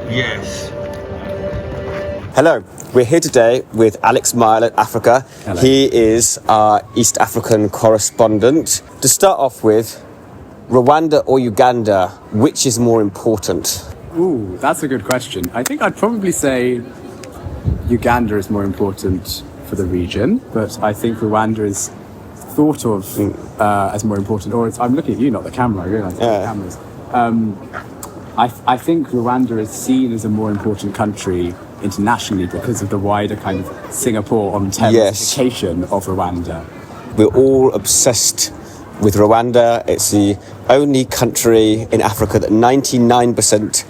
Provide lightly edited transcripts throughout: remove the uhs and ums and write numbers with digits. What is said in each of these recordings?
Yes. Hello, we're here today with AlexMyall Africa. Hello. He is our East African correspondent. To start off with, Rwanda or Uganda, which is more important? Ooh, that's a good question. I think I'd probably say Uganda is more important for the region, but I think Rwanda is thought of as more important. I'm looking at you, not the camera. I realise the cameras. I think Rwanda is seen as a more important country internationally because of the wider kind of Singapore on terrorification of Rwanda. We're all obsessed with Rwanda. It's the only country in Africa that 99%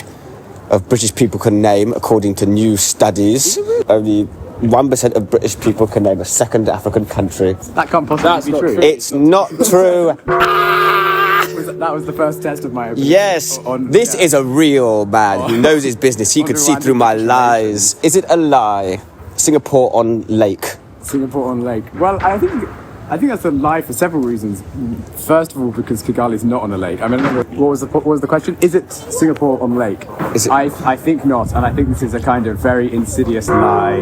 of British people can name, according to new studies. Only 1% of British people can name a second African country. That can't possibly be true. It's not true. That was the first test of my opinion. Yes, this is a real man who knows his business. He could see through my lies. Is it a lie? Singapore on Lake. Singapore on Lake. Well, I think that's a lie for several reasons. First of all, because Kigali is not on a lake. I mean, what was the question? Is it Singapore on Lake? Is it? I think not, and I think this is a kind of very insidious lie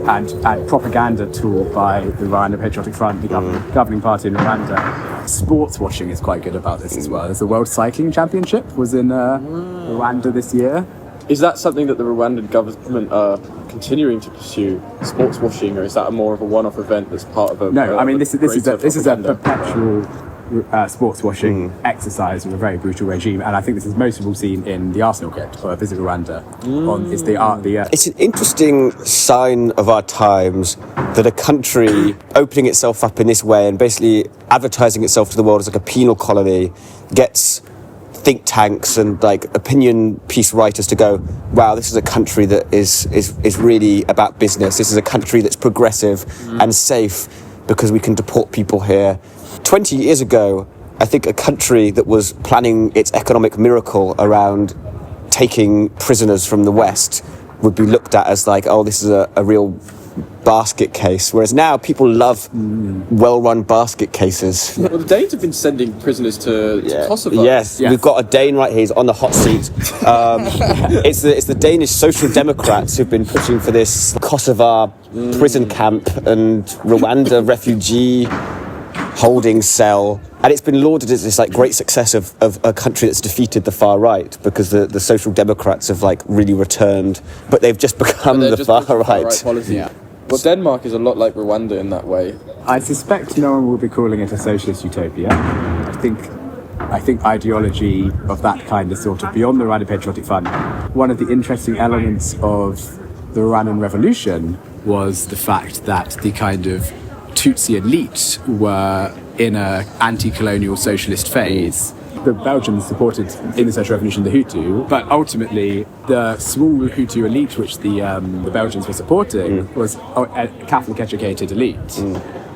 and propaganda tool by the Rwandan Patriotic Front, the governing party in Rwanda. Sports washing is quite good about this as well. There's the World Cycling Championship was in Rwanda this year. Is that something that the Rwandan government are continuing to pursue, sports washing, or is that more of a one-off event that's part of a? No, I mean this is a perpetual sports washing exercise of a very brutal regime, and I think this is most of all seen in the Arsenal kit or Visit Rwanda. It's an interesting sign of our times that a country opening itself up in this way and basically advertising itself to the world as like a penal colony gets think tanks and like opinion piece writers to go, wow, this is a country that is really about business. This is a country that's progressive and safe because we can deport people here. 20 years ago, I think a country that was planning its economic miracle around taking prisoners from the West would be looked at as like, oh, this is a real basket case, whereas now people love well-run basket cases. Well, the Danes have been sending prisoners to Kosovo. Yes, we've got a Dane right here. He's on the hot seat. It's the Danish Social Democrats who've been pushing for this Kosovo prison camp and Rwanda refugee holding cell, and it's been lauded as this like great success of a country that's defeated the far right because the Social Democrats have like really returned, but they've just become the far right policy. Yeah. Well, Denmark is a lot like Rwanda in that way. I suspect no one will be calling it a socialist utopia. I think ideology of that kind is sort of beyond the Rwandan Patriotic Front. One of the interesting elements of the Rwandan Revolution was the fact that the kind of Tutsi elite were in an anti-colonial socialist phase. The Belgians supported in the social revolution the Hutu, but ultimately the small Hutu elite which the Belgians were supporting was a Catholic-educated elite.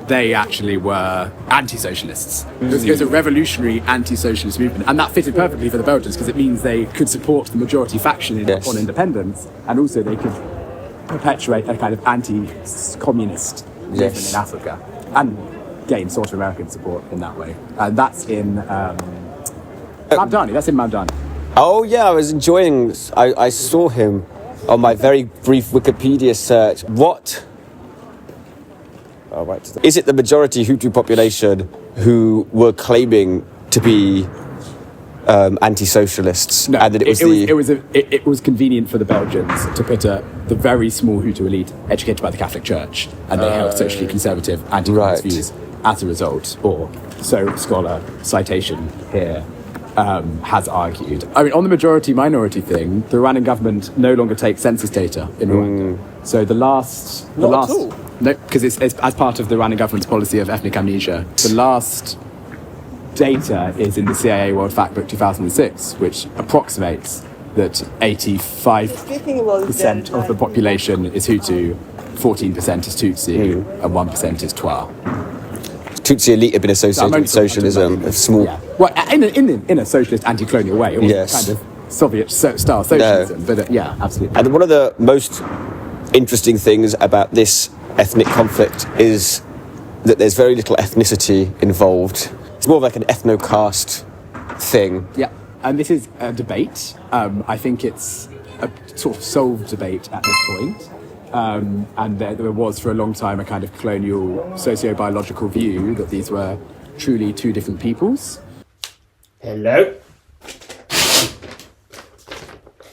They actually were anti-socialists. It was a revolutionary anti-socialist movement, and that fitted perfectly for the Belgians because it means they could support the majority faction on independence, and also they could perpetuate a kind of anti-communist movement in Africa and gain sort of American support in that way. And that's in Mamdani. That's in Mamdani. Oh yeah, I was enjoying this. I saw him on my very brief Wikipedia search. What? Oh, right. Is it the majority Hutu population who were claiming to be anti-socialists? No, and that it was convenient for the Belgians to put the very small Hutu elite educated by the Catholic Church, and they held socially conservative anti-communist views as a result. Or so scholar citation here has argued. I mean, on the majority-minority thing, the Rwandan government no longer takes census data in Rwanda. So the last at all? No, because it's as part of the Rwandan government's policy of ethnic amnesia. The last data is in the CIA World Factbook 2006, which approximates that 85% of the population is Hutu, 14% is Tutsi, and 1% is Twa. Tutsi elite have been associated with socialism, small. Yeah. Well, in a socialist anti-colonial way, it was kind of Soviet-style socialism, but yeah, absolutely. And one of the most interesting things about this ethnic conflict is that there's very little ethnicity involved. It's more of like an ethno-caste thing. Yeah. And this is a debate. I think it's a sort of solved debate at this point. And there was for a long time a kind of colonial socio-biological view that these were truly two different peoples. Hello?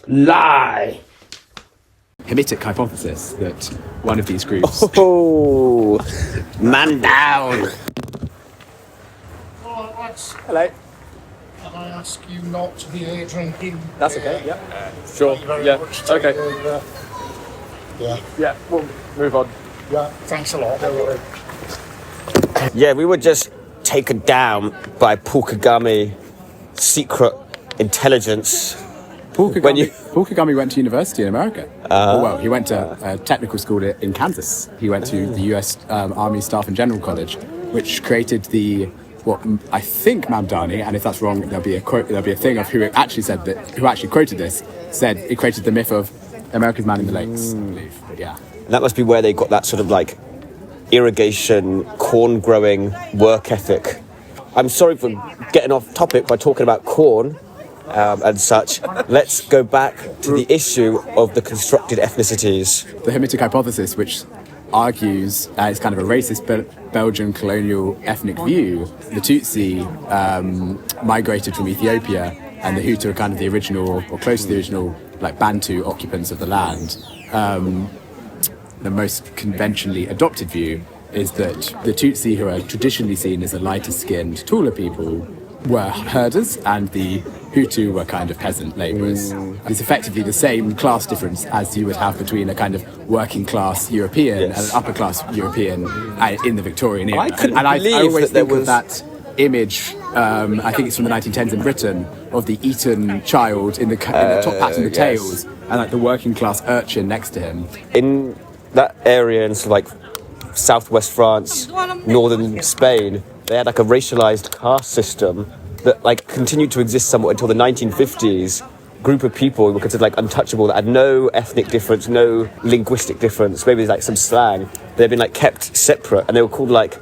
Lie! Hamitic hypothesis that one of these groups... Oh, man down. All right, Alex, Hello. can I ask you not to be here drinking? That's okay, yeah. Sure. Thank you very Yeah. much. Okay. Yeah, Yeah. We'll move on. yeah, thanks a lot. Don't worry. Yeah, we were just taken down by Paul Kagame secret intelligence. Paul When you- Kagame went to university in America. Well, he went to a technical school in Kansas. He went to the US Army Staff and General College, which created what I think Mamdani, and if that's wrong, there'll be a thing of who actually quoted this, said it created the myth of America's man in the lakes, I believe. But yeah. That must be where they got that sort of like irrigation, corn growing work ethic. I'm sorry for getting off topic by talking about corn and such. Let's go back to the issue of the constructed ethnicities. The Hamitic hypothesis, which argues it's kind of a racist Belgian colonial ethnic view. The Tutsi migrated from Ethiopia, and the Hutu are kind of the original, or close to the original, like Bantu occupants of the land. The most conventionally adopted view is that the Tutsi, who are traditionally seen as a lighter-skinned, taller people, were herders, and the Hutu were kind of peasant labourers. It's effectively the same class difference as you would have between a kind of working-class European and an upper-class European in the Victorian era. I couldn't I believe always that there think of was- that image, I think it's from the 1910s in Britain, of the Eton child in the top hats and the yes. tails, and like the working-class urchin next to him. In that area in sort of like southwest France, northern Spain, they had like a racialized caste system that like continued to exist somewhat until the 1950s. Group of people were considered like untouchable, that had no ethnic difference, no linguistic difference, maybe like some slang. They'd been like kept separate, and they were called like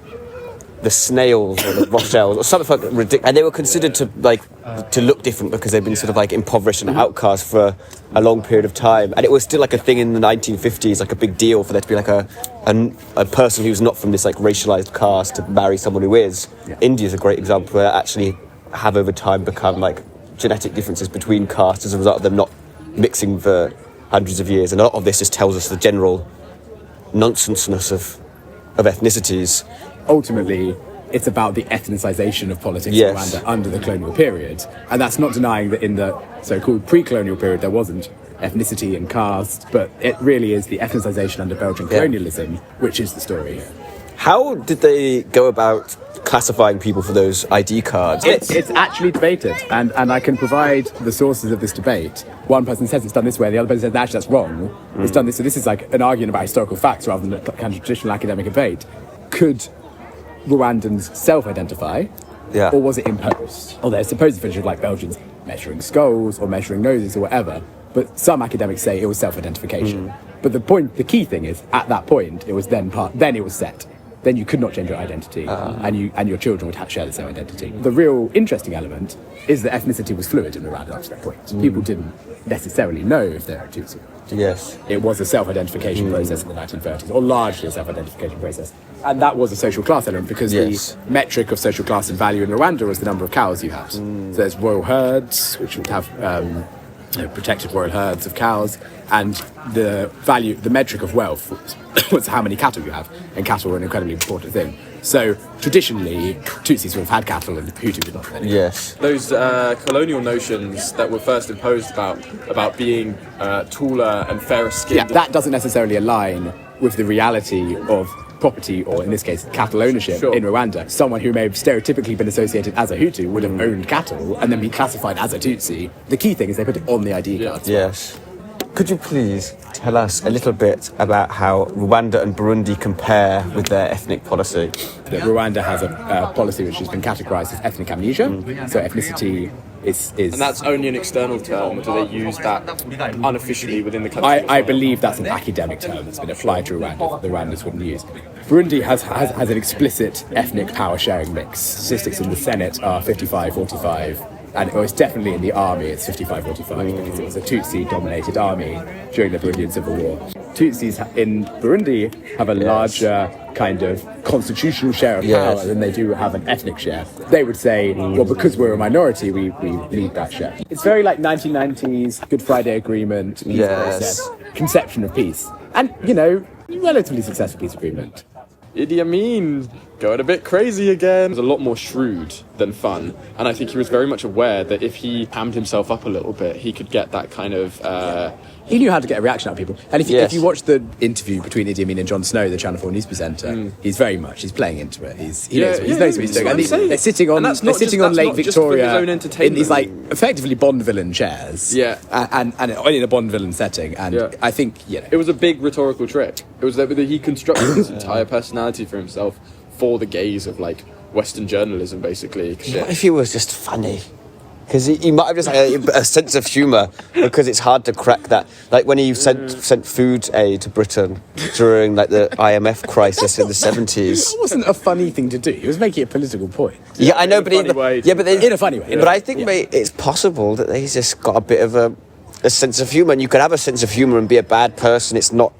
the snails or the Rochells or something like ridiculous. And they were considered to look different because they'd been sort of like impoverished and outcast for a long period of time. And it was still like a thing in the 1950s, like a big deal for there to be like a person who's not from this like racialized caste to marry someone who is. Yeah. India's a great example where actually have over time become like genetic differences between castes as a result of them not mixing for hundreds of years. And a lot of this just tells us the general nonsenseness of ethnicities. Ultimately, it's about the ethnicization of politics Yes. in Rwanda under the colonial period. And that's not denying that in the so-called pre-colonial period there wasn't ethnicity and caste, but it really is the ethnicization under Belgian colonialism, which is the story. How did they go about classifying people for those ID cards? It's actually debated, and I can provide the sources of this debate. One person says it's done this way, the other person says actually that's wrong. It's done this, so this is like an argument about historical facts rather than a kind of traditional academic debate. Could Rwandans self-identify, Yeah. or was it imposed? Or there's supposed features like Belgians measuring skulls or measuring noses or whatever, but some academics say it was self-identification. But the key thing is, at that point, it was then it was set. Then you could not change your identity, and your children would share the same identity. The real interesting element is that ethnicity was fluid in Rwanda up to that point. People didn't necessarily know if they were Tutsi. Yes. It was a self-identification process in the 1930s, or largely a self-identification process. And that was a social class element, because Yes. the metric of social class and value in Rwanda was the number of cows you had. So there's royal herds, which would have protected royal herds of cows, and the metric of wealth was how many cattle you have, and cattle were an incredibly important thing. So traditionally, Tutsis would have had cattle, and Hutu did not have any. Yes. Those colonial notions that were first imposed about being taller and fairer skinned. Yeah, that doesn't necessarily align with the reality of property, or in this case, cattle ownership in Rwanda. Someone who may have stereotypically been associated as a Hutu would have owned cattle and then be classified as a Tutsi. The key thing is they put it on the ID cards. Yes. Could you please tell us a little bit about how Rwanda and Burundi compare with their ethnic policy? That Rwanda has a policy which has been categorised as ethnic amnesia. So ethnicity is... And that's only an external term. Do they use that unofficially within the country? I believe that's an academic term that's been applied to Rwanda that the Rwandans wouldn't use. Burundi has an explicit ethnic power sharing mix. Statistics in the Senate are 55-45. and it was definitely in the army, it's 55-45, because it was a Tutsi-dominated army during the Burundian Civil War. Tutsis in Burundi have a larger kind of constitutional share of power than they do have an ethnic share. They would say, well, because we're a minority, we need that share. It's very like 1990s Good Friday Agreement, peace process, conception of peace. And, you know, relatively successful peace agreement. Idi Amin going a bit crazy again. He was a lot more shrewd than fun, and I think he was very much aware that if he hammed himself up a little bit, he could get that kind of... He knew how to get a reaction out of people. And if you watch the interview between Idi Amin and Jon Snow, the Channel 4 news presenter, he's playing into it. He knows what he's doing. And they're sitting on Lake Victoria in these like effectively Bond villain chairs. Yeah. And in a Bond villain setting. And I think, you know, it was a big rhetorical trick. It was that he constructed his entire personality for himself for the gaze of like Western journalism, basically. What if he was just funny? Because he might have just had a sense of humour, because it's hard to crack that. Like when he sent food aid to Britain during like the IMF crisis in the 70s. It wasn't a funny thing to do. He was making a political point. Yeah, I know, but in a funny way. But I think mate, it's possible that he's just got a bit of a sense of humour, and you can have a sense of humour and be a bad person. It's not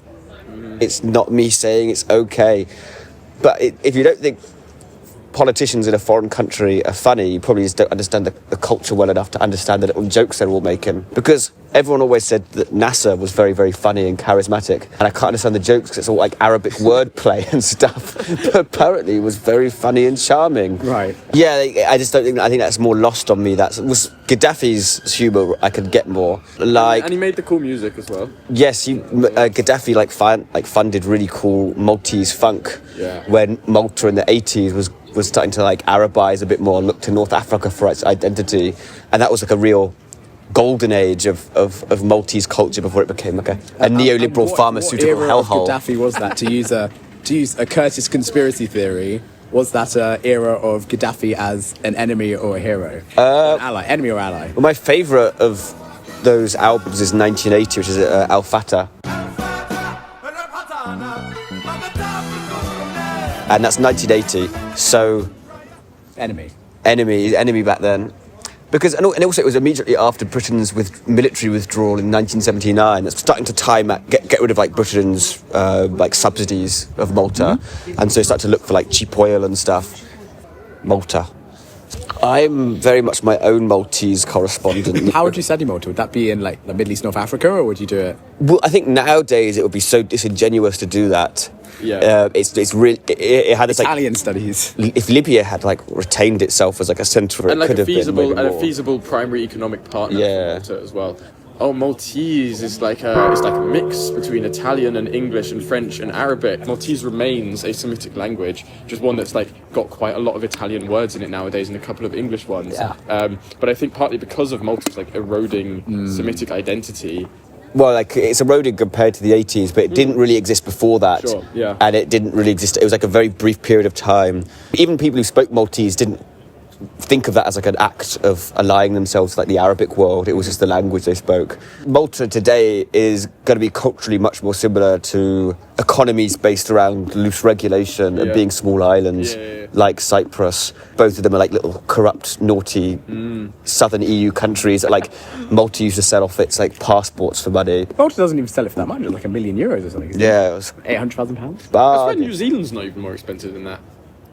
me saying it's okay. But if you don't think politicians in a foreign country are funny, you probably just don't understand the culture well enough to understand the little jokes they're all making. Because everyone always said that Nasser was very, very funny and charismatic, and I can't understand the jokes because it's all like Arabic wordplay and stuff. But apparently it was very funny and charming. Right. Yeah, I think that's more lost on me. That was Gaddafi's humour. I could get more. And he made the cool music as well. Yes, Gaddafi funded really cool Maltese funk. Yeah. When Malta in the 80s was starting to like Arabize a bit more, look to North Africa for its identity, and that was like a real golden age of Maltese culture before it became like a neoliberal pharmaceutical hellhole. What era of Gaddafi was that? To use a Curtis conspiracy theory, was that an era of Gaddafi as an enemy or a hero, an ally, enemy or ally? Well, my favourite of those albums is 1980, which is Al Fatah. And that's 1980, so... Enemy back then. Because, and also it was immediately after Britain's military withdrawal in 1979. It's starting to get rid of like Britain's like subsidies of Malta. And so start to look for like cheap oil and stuff. Malta. I'm very much my own Maltese correspondent. How would you study Malta? Would that be in like the Middle East, North Africa, or would you do it? Well, I think nowadays it would be so disingenuous to do that. Yeah, it's really it had this Italian studies. If Libya had like retained itself as like a centre, and it could have been a feasible primary economic partner for Malta as well. Oh, Maltese is like a mix between Italian and English and French and Arabic. Maltese remains a Semitic language, just one that's like got quite a lot of Italian words in it nowadays and a couple of English ones. Yeah. But I think partly because of Malta's like eroding Semitic identity. Well, like it's eroded compared to the 80s, but it didn't really exist before that. Sure, yeah. And it didn't really exist. It was like a very brief period of time. Even people who spoke Maltese didn't think of that as like an act of allying themselves to like the Arabic world. It was just the language they spoke. Malta today is going to be culturally much more similar to economies based around loose regulation and being small islands like Cyprus. Both of them are like little corrupt, naughty southern EU countries. Like Malta used to sell off its like passports for money. Malta doesn't even sell it for that much. It's like €1 million or something. Yeah, it was £800,000. I swear New Zealand's not even more expensive than that.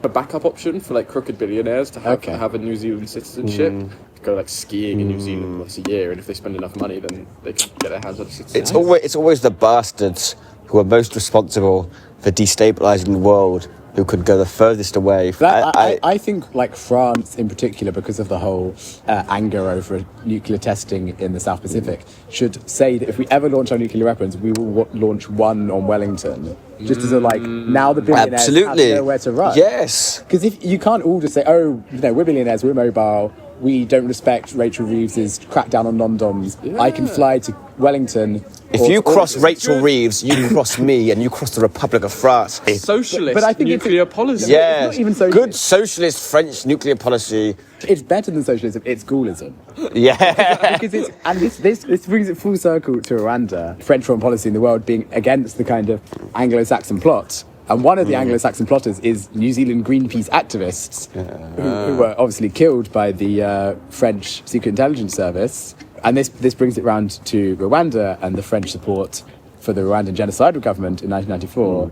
A backup option for like crooked billionaires to have a New Zealand citizenship, go like skiing in New Zealand once a year, and if they spend enough money, then they can get their hands on a citizenship. It's always the bastards who are most responsible for destabilising the world who could go the furthest away. I think like France in particular, because of the whole anger over nuclear testing in the South Pacific, should say that if we ever launch our nuclear weapons, we will launch one on Wellington. Just as a like, now the billionaires have nowhere to run. Yes. Because if you can't all just say, oh, you know, we're billionaires, we're mobile, we don't respect Rachel Reeves's crackdown on non-doms. Yeah. I can fly to Wellington. If you cross Rachel Reeves, you cross me, and you cross the Republic of France. Socialist but I think nuclear policy. Yeah, it's not even socialist. Good socialist French nuclear policy. It's better than socialism. It's Gaullism. Yeah. Because this brings it full circle to Rwanda. French foreign policy in the world being against the kind of Anglo-Saxon plot And one of the Anglo-Saxon plotters is New Zealand Greenpeace activists who were obviously killed by the French Secret Intelligence Service. And this brings it round to Rwanda and the French support for the Rwandan genocidal government in 1994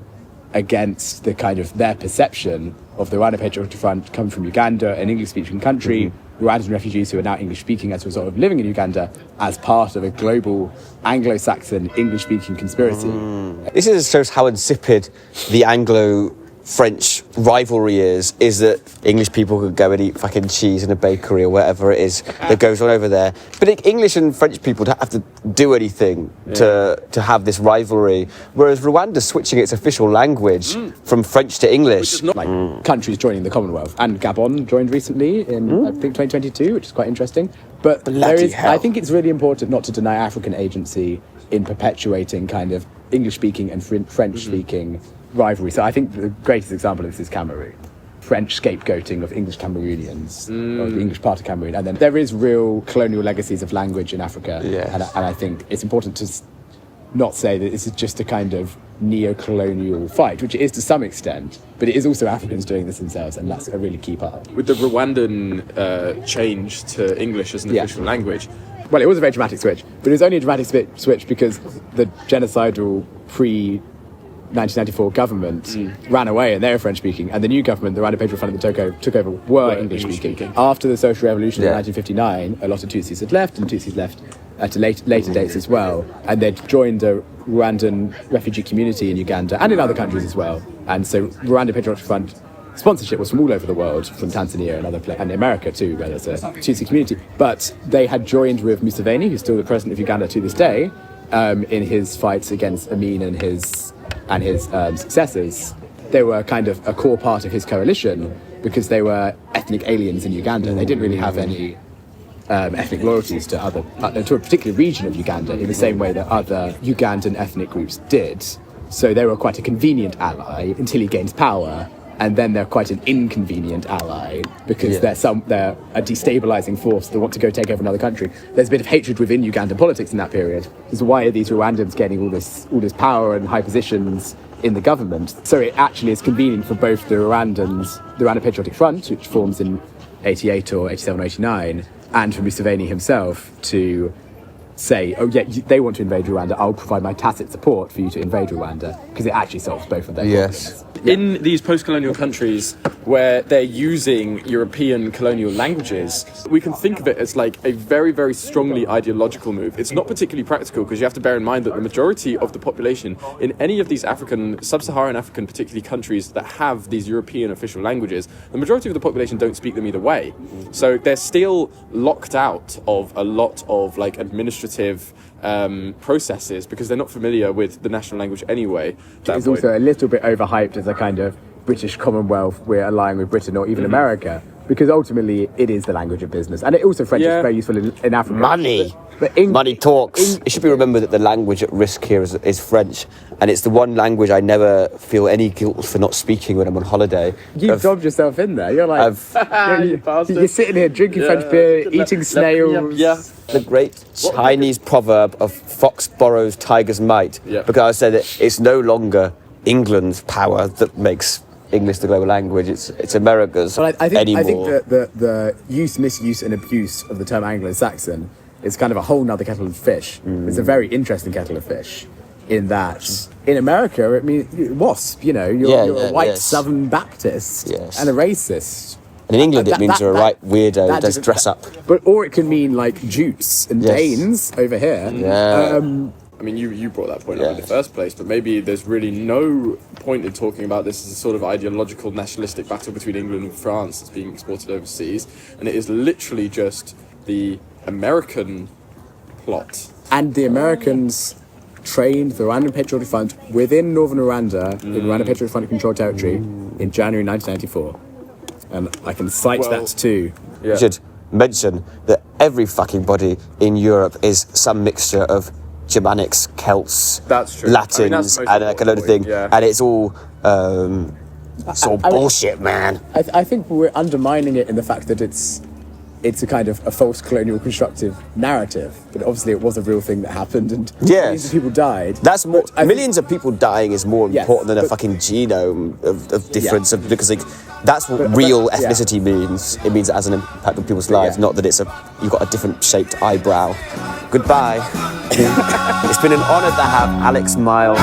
against the kind of their perception of the Rwanda Patriotic Front coming from Uganda, an English-speaking country, Rwandan refugees who are now English-speaking as a result of living in Uganda, as part of a global Anglo-Saxon English-speaking conspiracy. This shows how insipid the Anglo-French rivalry is that English people could go and eat fucking cheese in a bakery or whatever it is that goes on over there. But English and French people don't have to do anything to have this rivalry, whereas Rwanda's switching its official language from French to English. Like countries joining the Commonwealth. And Gabon joined recently in, I think, 2022, which is quite interesting. But I think it's really important not to deny African agency in perpetuating kind of English-speaking and French-speaking rivalry. So I think the greatest example of this is Cameroon. French scapegoating of English Cameroonians, or the English part of Cameroon. And then there is real colonial legacies of language in Africa. And I think it's important to not say that this is just a kind of neo-colonial fight, which it is to some extent, but it is also Africans doing this themselves, and that's a really key part. With the Rwandan change to English as an official language. Well, it was a very dramatic switch, but it was only a dramatic switch because the genocidal pre-1994 government ran away, and they were French-speaking, and the new government, the Rwanda Patriotic Front that took over, were English-speaking. After the social revolution in 1959, a lot of Tutsis had left, and Tutsis left at later dates as well, and they'd joined a Rwandan refugee community in Uganda and in other countries as well. And so Rwanda Patriotic Front sponsorship was from all over the world, from Tanzania and other places, and America too, where there's a Tutsi community. But they had joined with Museveni, who's still the president of Uganda to this day, in his fights against Amin and his successors. They were kind of a core part of his coalition because they were ethnic aliens in Uganda. They didn't really have any ethnic loyalties to a particular region of Uganda in the same way that other Ugandan ethnic groups did. So they were quite a convenient ally until he gains power, and then they're quite an inconvenient ally because they're a destabilizing force that want to go take over another country. There's a bit of hatred within Ugandan politics in that period. Because why are these Rwandans getting all this power and high positions in the government? So it actually is convenient for both the Rwanda Patriotic Front, which forms in 88 or 87 or 89, and for Museveni himself to say, oh yeah, they want to invade Rwanda, I'll provide my tacit support for you to invade Rwanda, because it actually solves both of their problems. In these post-colonial countries where they're using European colonial languages, we can think of it as like a very, very strongly ideological move. It's not particularly practical because you have to bear in mind that the majority of the population in any of these sub-Saharan African particularly countries that have these European official languages, the majority of the population don't speak them either way. So they're still locked out of a lot of like administrative processes because they're not familiar with the national language anyway. It's also a little bit overhyped as a kind of British Commonwealth, we're allying with Britain or even America, because ultimately it is the language of business. And it also French is very useful in Africa. Money! Money talks. It should be remembered that the language at risk here is French, and it's the one language I never feel any guilt for not speaking when I'm on holiday. You've dobbed yourself in there. You're like, you're sitting here drinking French beer, eating snails. The great Chinese proverb of fox borrows tiger's might, because I say that it's no longer England's power that makes English the global language, it's America's anymore. I think that the use, misuse and abuse of the term Anglo-Saxon is kind of a whole nother kettle of fish. It's a very interesting kettle of fish in that in America, it means WASP, you're a white Southern Baptist and a racist. And in England it means you're a right weirdo that does dress up. Or it can mean like Jutes and Danes over here. I mean, you brought that point up in the first place, but maybe there's really no point in talking about this as a sort of ideological nationalistic battle between England and France that's being exported overseas, and it is literally just the American plot. And the Americans trained the Rwandan Patriotic Front within northern Rwanda, in Rwanda Patriotic Front controlled territory, in January 1994. And I can cite that too. You should mention that every fucking body in Europe is some mixture of Germanics, Celts, Latins, and like a load of thing, and it's all bullshit, man. I think we're undermining it in the fact that it's it's a kind of a false colonial constructive narrative, but obviously it was a real thing that happened, and Yes. millions of people died. That's more. But I think- Millions of people dying is more Yes, important than a but- fucking genome of difference, because like, that's what But- real but- yeah. ethnicity means. It means it has an impact on people's lives, yeah. not that you've got a different shaped eyebrow. Goodbye. It's been an honour to have AlexMyall.